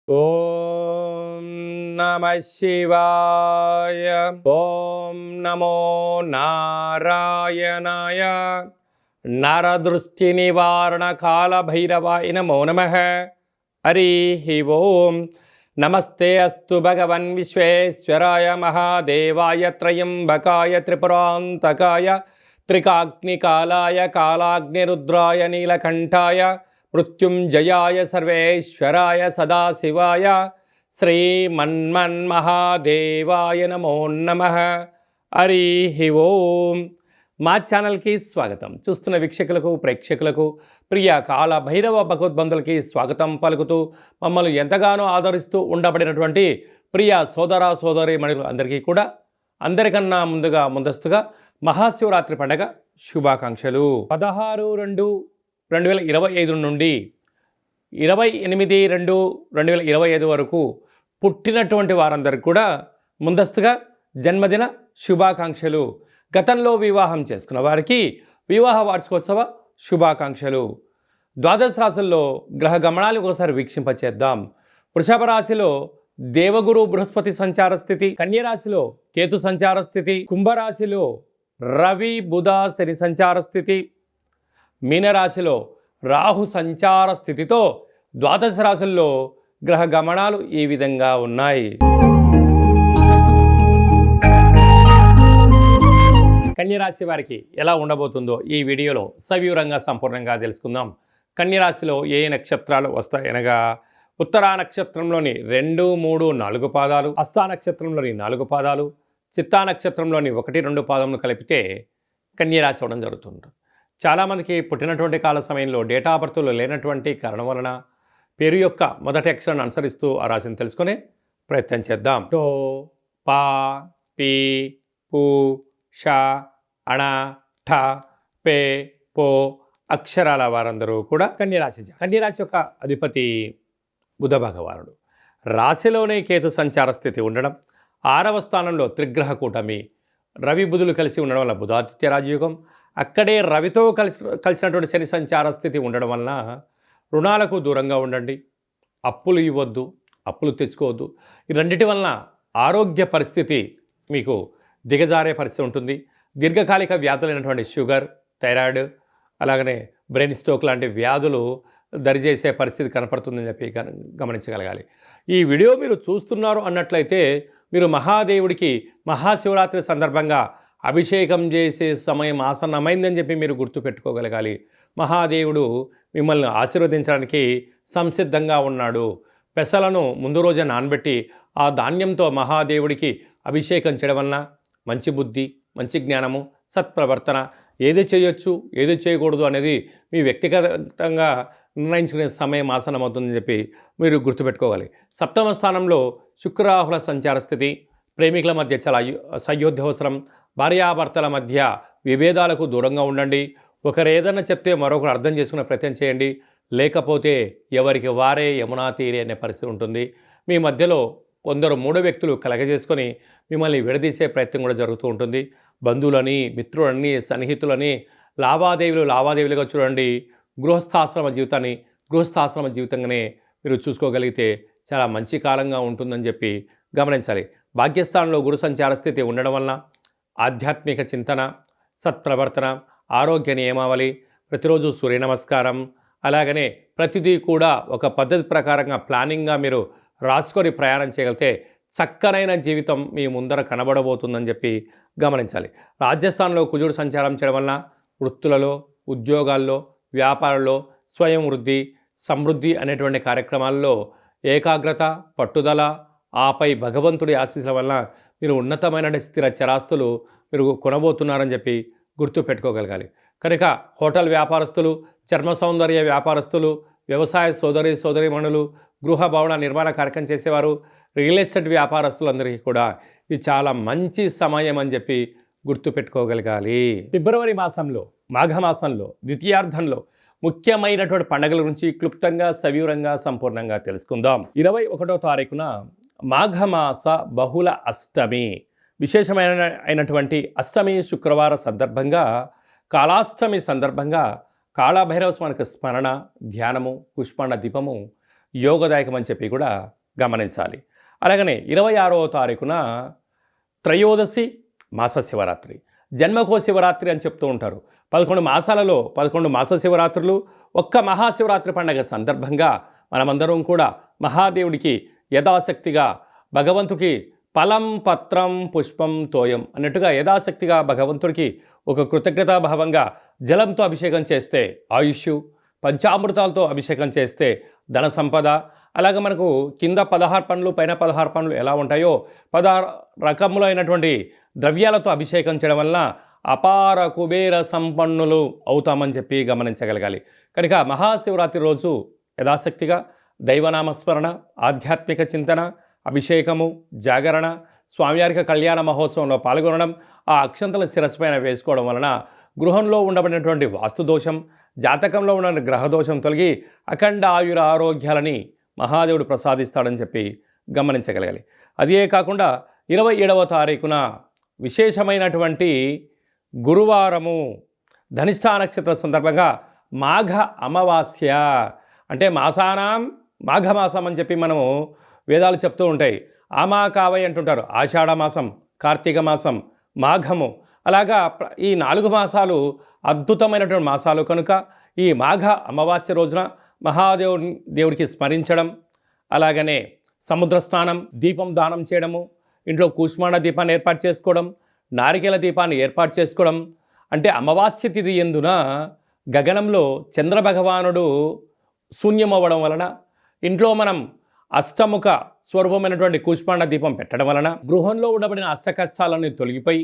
ఓం నమ శివాయ. ఓం నమో నారాయణాయ. నరదృష్టి నివారణ కాల భైరవాయ నమో నమః. హరి ఓం. నమస్తే అస్తు భగవన్ విశ్వేశ్వరాయ మహాదేవాయ త్రయంబకాయ త్రిపురాంతకాయ త్రికాగ్నికాలాయ కాలాగ్నిరుద్రాయ నీలకంఠాయ మృత్యుంజయాయ సర్వేశ్వరాయ సదాశివాయ శ్రీమన్మన్మహాదేవాయ నమో నమః. హరి ఓం. మా ఛానల్కి స్వాగతం. చూస్తున్న వీక్షకులకు ప్రేక్షకులకు ప్రియ కాల భైరవ భగవద్బంధులకి స్వాగతం పలుకుతూ మమ్మల్ని ఎంతగానో ఆదరిస్తూ ఉండబడినటువంటి ప్రియ సోదర సోదరి మణులు అందరికీ కూడా అందరికన్నా ముందస్తుగా మహాశివరాత్రి పండగ శుభాకాంక్షలు. 16/2/2025 నుండి 28/2/2025 వరకు పుట్టినటువంటి వారందరికీ కూడా ముందస్తుగా జన్మదిన శుభాకాంక్షలు. గతంలో వివాహం చేసుకున్న వారికి వివాహ వార్షికోత్సవ శుభాకాంక్షలు. ద్వాదశ రాశుల్లో గ్రహ గమనాలు ఒకసారి వీక్షింపచేద్దాం. వృషభ రాశిలో దేవగురు బృహస్పతి సంచార స్థితి, కన్యరాశిలో కేతు సంచార స్థితి, కుంభరాశిలో రవి బుధ శని సంచార స్థితి, మీనరాశిలో రాహు సంచార స్థితితో ద్వాదశ రాశుల్లో గ్రహ గమనాలు ఈ విధంగా ఉన్నాయి. కన్యరాశి వారికి ఎలా ఉండబోతుందో ఈ వీడియోలో సవివరంగా సంపూర్ణంగా తెలుసుకుందాం. కన్యరాశిలో ఏ నక్షత్రాలు వస్తాయనగా ఉత్తరా నక్షత్రంలోని 2, 3, 4 పాదాలు, హస్తా నక్షత్రంలోని 4 పాదాలు, చిత్తా నక్షత్రంలోని 1, 2 పాదములు కలిపితే కన్యరాశి అవ్వడం జరుగుతుంది. చాలామందికి పుట్టినటువంటి కాల సమయంలో డేటా ఆఫ్ బర్త్లో లేనటువంటి కారణం వలన పేరు యొక్క మొదటి అక్షరాన్ని అనుసరిస్తూ ఆ రాశిని తెలుసుకునే ప్రయత్నం చేద్దాం. టో, పా, పీ, పు, ష, అణ, ఠ, పే, పో అక్షరాల వారందరూ కూడా కన్యరాశి. కన్యరాశి యొక్క అధిపతి బుధ భగవానుడు. రాశిలోనే కేతు సంచార స్థితి ఉండడం, 6వ స్థానంలో త్రిగ్రహ కూటమి రవి బుధులు కలిసి ఉండడం వల్ల బుధాదిత్య రాజయోగం, అక్కడే రవితో కలిసినటువంటి శని సంచార స్థితి ఉండడం వలన రుణాలకు దూరంగా ఉండండి, అప్పులు ఇవ్వద్దు, అప్పులు తెచ్చుకోవద్దు. ఈ రెండింటి వలన ఆరోగ్య పరిస్థితి మీకు దిగజారే పరిస్థితి ఉంటుంది. దీర్ఘకాలిక వ్యాధులైనటువంటి షుగర్, థైరాయిడ్, అలాగనే బ్రెయిన్ స్ట్రోక్ లాంటి వ్యాధులు దరిచేసే పరిస్థితి కనపడుతుందని చెప్పి గమనించగలగాలి. ఈ వీడియో మీరు చూస్తున్నారు అన్నట్లయితే మీరు మహాదేవుడికి మహాశివరాత్రి సందర్భంగా అభిషేకం చేసే సమయం ఆసన్నమైందని చెప్పి మీరు గుర్తుపెట్టుకోగలగాలి. మహాదేవుడు మిమ్మల్ని ఆశీర్వదించడానికి సంసిద్ధంగా ఉన్నాడు. పెసలను ముందు రోజే నానబెట్టి ఆ ధాన్యంతో మహాదేవుడికి అభిషేకం చేయడం వలన మంచి బుద్ధి, మంచి జ్ఞానము, సత్ప్రవర్తన, ఏది చేయొచ్చు ఏది చేయకూడదు అనేది మీ వ్యక్తిగతంగా నిర్ణయించుకునే సమయం ఆసన్నమవుతుందని చెప్పి మీరు గుర్తుపెట్టుకోవాలి. 7వ స్థానంలో శుక్రాహుల సంచార స్థితి, ప్రేమికుల మధ్య చాలా సయోధ్యవసరం, భార్యాభర్తల మధ్య విభేదాలకు దూరంగా ఉండండి. ఒకరు ఏదైనా చెప్తే మరొకరు అర్థం చేసుకునే ప్రయత్నం చేయండి, లేకపోతే ఎవరికి వారే యమునా తీరే అనే పరిస్థితి ఉంటుంది. మీ మధ్యలో కొందరు 3 వ్యక్తులు కలగజేసుకొని మిమ్మల్ని విడదీసే ప్రయత్నం కూడా జరుగుతూ ఉంటుంది. బంధువులని, మిత్రులని, సన్నిహితులని లావాదేవీలుగా చూడండి. గృహస్థాశ్రమ జీవితంగానే మీరు చూసుకోగలిగితే చాలా మంచి కాలంగా ఉంటుందని చెప్పి గమనించాలి. భాగ్యస్థానంలో గురు సంచార స్థితి ఉండడం వలన ఆధ్యాత్మిక చింతన, సత్ప్రవర్తన, ఆరోగ్య నియమావళి, ప్రతిరోజు సూర్య నమస్కారం, అలాగనే ప్రతిదీ కూడా ఒక పద్ధతి ప్రకారంగా ప్లానింగ్గా మీరు రాసుకొని ప్రయాణం చేయగలిగితే చక్కనైన జీవితం మీ ముందర కనబడబోతుందని చెప్పి గమనించాలి. రాజ్యస్థానంలో కుజుడు సంచారం చేయడం వలన వృత్తులలో, ఉద్యోగాల్లో, వ్యాపారంలో స్వయం వృద్ధి, సమృద్ధి అనేటువంటి కార్యక్రమాల్లో ఏకాగ్రత, పట్టుదల, ఆపై భగవంతుడి ఆశీస్సుల వలన మీరు ఉన్నతమైన స్థిర చరాస్తులు మీరు కొనబోతున్నారని చెప్పి గుర్తుపెట్టుకోగలగాలి. కనుక హోటల్ వ్యాపారస్తులు, చర్మ సౌందర్య వ్యాపారస్తులు, వ్యవసాయ సోదరీమణులు, గృహ భవన నిర్మాణ కార్యక్రమం చేసేవారు, రియల్ ఎస్టేట్ వ్యాపారస్తులందరికీ కూడా ఇది చాలా మంచి సమయం అని చెప్పి గుర్తుపెట్టుకోగలగాలి. ఫిబ్రవరి మాసంలో, మాఘమాసంలో ద్వితీయార్థంలో ముఖ్యమైనటువంటి పండుగల గురించి క్లుప్తంగా సవివరంగా సంపూర్ణంగా తెలుసుకుందాం. 21వ తారీఖున మాఘమాస బహుళ అష్టమి, విశేషమైనటువంటి అష్టమి శుక్రవార సందర్భంగా, కాళాష్టమి సందర్భంగా కాళభైరవ స్వామికి స్మరణ, ధ్యానము, పుష్పాండ దీపము యోగదాయకం అని చెప్పి కూడా గమనించాలి. అలాగనే 26వ తారీఖున త్రయోదశి మాస శివరాత్రి, జన్మకో శివరాత్రి అని చెప్తూ ఉంటారు. 11 మాసాలలో 11 మాస శివరాత్రులు, ఒక్క మహాశివరాత్రి పండగ సందర్భంగా మనమందరం కూడా మహాదేవుడికి యథాశక్తిగా భగవంతుడికి ఫలం పత్రం పుష్పం తోయం అన్నట్టుగా యథాశక్తిగా భగవంతుడికి ఒక కృతజ్ఞతాభావంగా జలంతో అభిషేకం చేస్తే ఆయుష్, పంచామృతాలతో అభిషేకం చేస్తే ధన సంపద, అలాగే మనకు కింద 16 పండ్లు పైన 16 పండ్లు ఎలా ఉంటాయో 16 రకములైనటువంటి ద్రవ్యాలతో అభిషేకం చేయడం వలన అపార కుబేర సంపన్నులు అవుతామని చెప్పి గమనించగలగాలి. కనుక మహాశివరాత్రి రోజు యథాశక్తిగా దైవనామస్మరణ, ఆధ్యాత్మిక చింతన, అభిషేకము, జాగరణ, స్వామివారికి కళ్యాణ మహోత్సవంలో పాల్గొనడం, ఆ అక్షంతల శిరస్సు పైన వేసుకోవడం వలన గృహంలో ఉండబడినటువంటి వాస్తుదోషం, జాతకంలో ఉన్న గ్రహదోషం తొలగి అఖండ ఆయుర ఆరోగ్యాలని మహాదేవుడు ప్రసాదిస్తాడని చెప్పి గమనించగలగాలి. అదే కాకుండా 27వ తారీఖున విశేషమైనటువంటి గురువారము ధనిష్ఠా నక్షత్ర సందర్భంగా మాఘ అమావాస్య, అంటే మాసానాం మాఘమాసం అని చెప్పి మనము వేదాలు చెప్తూ ఉంటాయి. ఆమాకావై అంటుంటారు. ఆషాఢ మాసం, కార్తీక మాసం, మాఘము, అలాగా ఈ 4 మాసాలు అద్భుతమైనటువంటి మాసాలు కనుక ఈ మాఘ అమావాస్య రోజున దేవుడికి స్మరించడం, అలాగనే సముద్ర స్నానం, దీపం దానం చేయడము, ఇంట్లో కూష్మాండ దీపాన్ని ఏర్పాటు చేసుకోవడం, నారికేల దీపాన్ని ఏర్పాటు చేసుకోవడం, అంటే అమావాస్య తిథి ఎందున గగనంలో చంద్రభగవానుడు శూన్యమవ్వడం వలన ఇంట్లో మనం అష్టముఖ స్వరూపమైనటువంటి కూష్మాండ దీపం పెట్టడం వలన గృహంలో ఉండబడిన అష్ట కష్టాలన్నీ తొలగిపోయి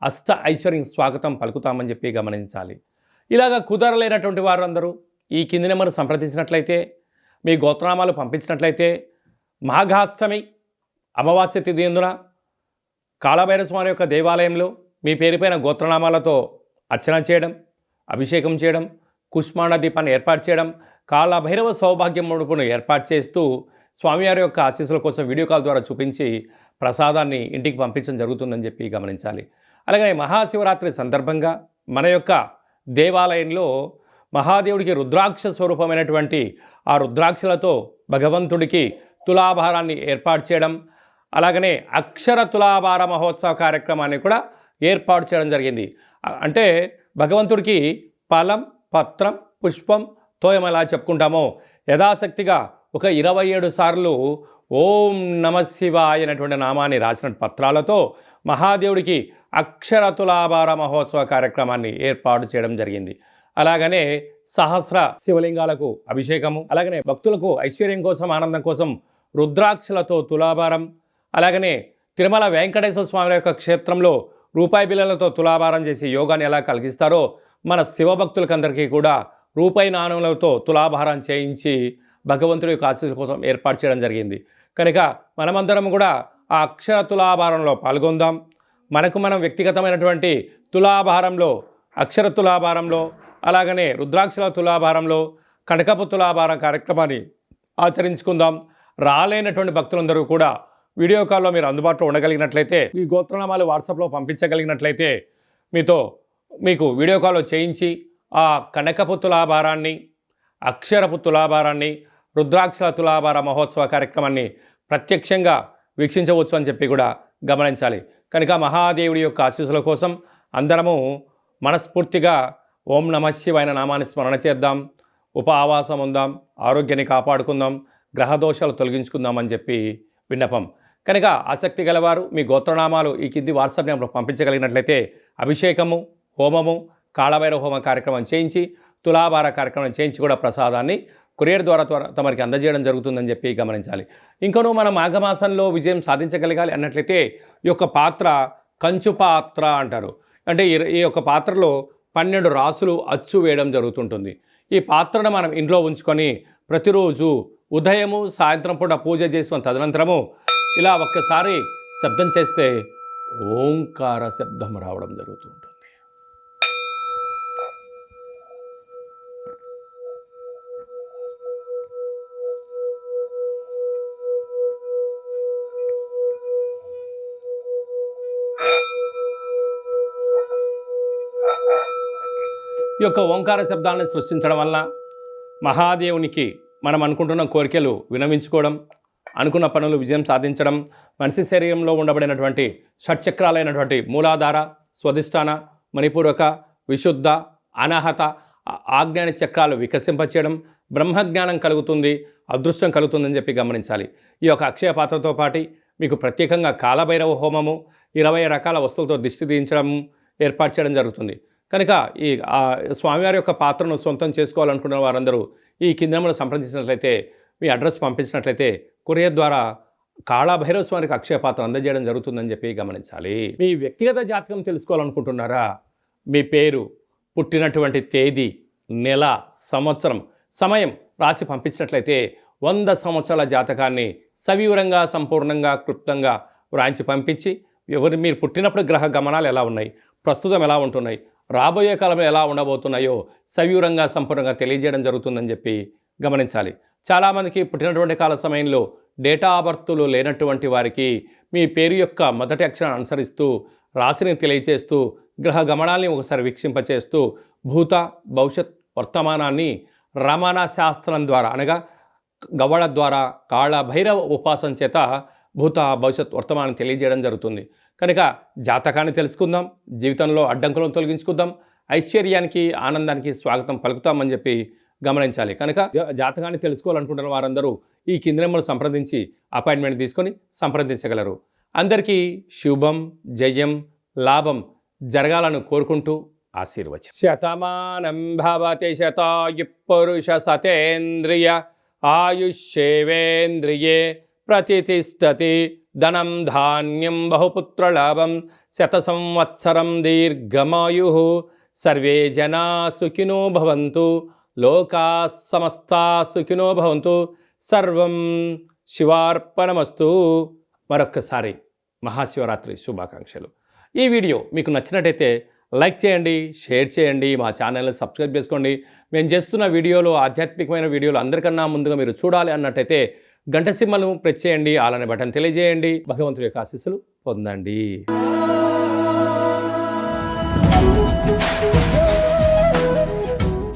అష్ట ఐశ్వర్యం స్వాగతం పలుకుతామని చెప్పి గమనించాలి. ఇలాగ కుదరలేనటువంటి వారందరూ ఈ కింది నెంబర్ సంప్రదించినట్లయితే, మీ గోత్రనామాలు పంపించినట్లయితే మాఘాష్టమి అమావాస్య తిథి ఎందున కాళభైరవ స్వామి యొక్క దేవాలయంలో మీ పేరుపైన గోత్రనామాలతో అర్చన చేయడం, అభిషేకం చేయడం, కుష్మాండ దీపాన్ని ఏర్పాటు చేయడం, కాళభైరవ సౌభాగ్యం ముడుపును ఏర్పాటు చేస్తూ స్వామివారి యొక్క ఆశీస్సుల కోసం వీడియో కాల్ ద్వారా చూపించి ప్రసాదాన్ని ఇంటికి పంపించడం జరుగుతుందని చెప్పి గమనించాలి. అలాగే మహాశివరాత్రి సందర్భంగా మన యొక్క దేవాలయంలో మహాదేవుడికి రుద్రాక్ష స్వరూపమైనటువంటి ఆ రుద్రాక్షలతో భగవంతుడికి తులాభారాన్ని ఏర్పాటు చేయడం, అలాగనే అక్షర తులాభార మహోత్సవ కార్యక్రమాన్ని కూడా ఏర్పాటు చేయడం జరిగింది. అంటే భగవంతుడికి ఫలం పత్రం పుష్పం తోయం ఎలా చెప్పుకుంటామో యథాశక్తిగా ఒక 27 సార్లు ఓం నమ శివాయ అనేటువంటి నామాన్ని రాసిన పత్రాలతో మహాదేవుడికి అక్షర తులాభార మహోత్సవ కార్యక్రమాన్ని ఏర్పాటు చేయడం జరిగింది. అలాగనే సహస్ర శివలింగాలకు అభిషేకము, అలాగనే భక్తులకు ఐశ్వర్యం కోసం ఆనందం కోసం రుద్రాక్షలతో తులాభారం, అలాగనే తిరుమల వెంకటేశ్వర స్వామి యొక్క క్షేత్రంలో రూపాయి బిళ్ళలతో తులాభారం చేసి యోగాన్ని ఎలా కలిగిస్తారో మన శివభక్తులకందరికీ కూడా రూపాయి నాణ్యాలతో తులాభారం చేయించి భగవంతుడి యొక్క ఆశీస్సుల కోసం ఏర్పాటు చేయడం జరిగింది. కనుక మనమందరం కూడా ఆ అక్షర తులాభారంలో పాల్గొందాం. మనకు మనం వ్యక్తిగతమైనటువంటి తులాభారంలో, అక్షర తులాభారంలో, అలాగనే రుద్రాక్షల తులాభారంలో, కనకపు తులాభారం కార్యక్రమాన్ని ఆచరించుకుందాం. రాలేనటువంటి భక్తులందరూ కూడా వీడియో కాల్లో మీరు అందుబాటులో ఉండగలిగినట్లయితే, ఈ గోత్రనామాలు వాట్సాప్లో పంపించగలిగినట్లయితే మీకు వీడియో కాల్లో చేయించి ఆ కనకపు తులాభారాన్ని, అక్షరపు తులాభారాన్ని, రుద్రాక్షల తులాభార మహోత్సవ కార్యక్రమాన్ని ప్రత్యక్షంగా వీక్షించవచ్చు అని చెప్పి కూడా గమనించాలి. కనుక మహాదేవుడి యొక్క ఆశీస్సుల కోసం అందరము మనస్ఫూర్తిగా ఓం నమః శివాయ నామాన్ని స్మరణ చేద్దాం, ఆవాసం ఉందాం, ఆరోగ్యాన్ని కాపాడుకుందాం, గ్రహదోషాలు తొలగించుకుందామని చెప్పి విన్నపం. కనుక ఆసక్తి గలవారు మీ గోత్రనామాలు ఈ కింది వాట్సాప్ నెంబర్ పంపించగలిగినట్లయితే అభిషేకము, హోమము, కాళభైరవ హోమ కార్యక్రమం చేయించి తులాభార కార్యక్రమం చేయించి కూడా ప్రసాదాన్ని కొరియర్ ద్వారా తమరికి అందజేయడం జరుగుతుందని చెప్పి గమనించాలి. ఇంకనూ మనం మాఘమాసంలో విజయం సాధించగలగాలి అన్నట్లయితే ఈ యొక్క పాత్ర కంచు పాత్ర అంటారు. అంటే ఈ యొక్క పాత్రలో 12 రాసులు అచ్చు వేయడం జరుగుతుంటుంది. ఈ పాత్రను మనం ఇంట్లో ఉంచుకొని ప్రతిరోజు ఉదయము సాయంత్రం పూట పూజ చేసుకున్న తదనంతరము ఇలా ఒక్కసారి శబ్దం చేస్తే ఓంకార శబ్దం రావడం జరుగుతుంటుంది. ఈ యొక్క ఓంకార శబ్దాలను సృష్టించడం వల్ల మహాదేవునికి మనం అనుకుంటున్న కోరికలు వినవించుకోవడం, అనుకున్న పనులు విజయం సాధించడం, మనిషి శరీరంలో ఉండబడినటువంటి షట్చక్రాలైనటువంటి మూలాధార, స్వధిష్టాన, మణిపూరక, విశుద్ధ, అనాహత, ఆజ్ఞాన చక్రాలు వికసింపచేయడం, బ్రహ్మజ్ఞానం కలుగుతుంది, అదృష్టం కలుగుతుందని చెప్పి గమనించాలి. ఈ యొక్క అక్షయ పాత్రతో పాటు మీకు ప్రత్యేకంగా కాలభైరవ హోమము, 20 రకాల వస్తువులతో దిష్టి తీయించడం ఏర్పాటు చేయడం జరుగుతుంది. కనుక ఈ స్వామివారి యొక్క పాత్రను సొంతం చేసుకోవాలనుకున్న వారందరూ ఈ కింద నెంబర్ను సంప్రదించినట్లయితే, మీ అడ్రస్ పంపించినట్లయితే కొరియర్ ద్వారా కాళభైరవ స్వామికి అక్షయ పాత్ర అందజేయడం జరుగుతుందని చెప్పి గమనించాలి. మీ వ్యక్తిగత జాతకం తెలుసుకోవాలనుకుంటున్నారా? మీ పేరు, పుట్టినటువంటి తేదీ, నెల, సంవత్సరం, సమయం రాసి పంపించినట్లయితే 100 సంవత్సరాల జాతకాన్ని సవివరంగా, సంపూర్ణంగా, క్లుప్తంగా వ్రాయించి పంపించి మీరు పుట్టినప్పుడు గ్రహ గమనాలు ఎలా ఉన్నాయి, ప్రస్తుతం ఎలా ఉంటున్నాయి, రాబోయే కాలంలో ఎలా ఉండబోతున్నాయో సవివరంగా, సంపూర్ణంగా తెలియజేయడం జరుగుతుందని చెప్పి గమనించాలి. చాలామందికి పుట్టినటువంటి కాల సమయంలో డేటా ఆఫ్ బర్త్లు లేనటువంటి వారికి మీ పేరు యొక్క మొదటి అక్షరాన్ని అనుసరిస్తూ రాశిని తెలియచేస్తూ గ్రహ గమనాల్ని ఒకసారి వీక్షింపచేస్తూ భూత, భవిష్యత్, వర్తమానాన్ని రమణ శాస్త్రం ద్వారా అనగా గవ్వళ ద్వారా కాళభైరవ ఉపాసన చేత భూత, భవిష్యత్, వర్తమానం తెలియజేయడం జరుగుతుంది. కనుక జాతకాన్ని తెలుసుకుందాం, జీవితంలో అడ్డంకులను తొలగించుకుందాం, ఐశ్వర్యానికి, ఆనందానికి స్వాగతం పలుకుతామని చెప్పి గమనించాలి. కనుక జాతకాన్ని తెలుసుకోవాలనుకుంటున్న వారందరూ ఈ కింద నెంబర్ను సంప్రదించి అపాయింట్మెంట్ తీసుకొని సంప్రదించగలరు. అందరికీ శుభం, జయం, లాభం జరగాలని కోరుకుంటూ ఆశీర్వచనం. శతమానం భవతి శతాయు పురుష సతేంద్రియ ఆయుష్యేవేంద్రియే ప్రతిష్టతి ధనం ధాన్యం బహుపుత్రలాభం శత సంవత్సరం దీర్ఘమాయు సర్వే జనా సుఖినో భవంతు లోకా సమస్తా సుఖినో భవంతు సర్వం శివార్పణమస్తు. మరొక్కసారి మహాశివరాత్రి శుభాకాంక్షలు. ఈ వీడియో మీకు నచ్చినట్టయితే లైక్ చేయండి, షేర్ చేయండి, మా ఛానల్ని సబ్స్క్రైబ్ చేసుకోండి. మేము చేస్తున్న వీడియోలు, ఆధ్యాత్మికమైన వీడియోలు అందరికన్నా ముందుగా మీరు చూడాలి అన్నట్టయితే గంట సింబల్ను ప్రెస్ చేయండి, అలానే బటన్ తెలియజేయండి. భగవంతుడి యొక్క ఆశీస్సులు పొందండి.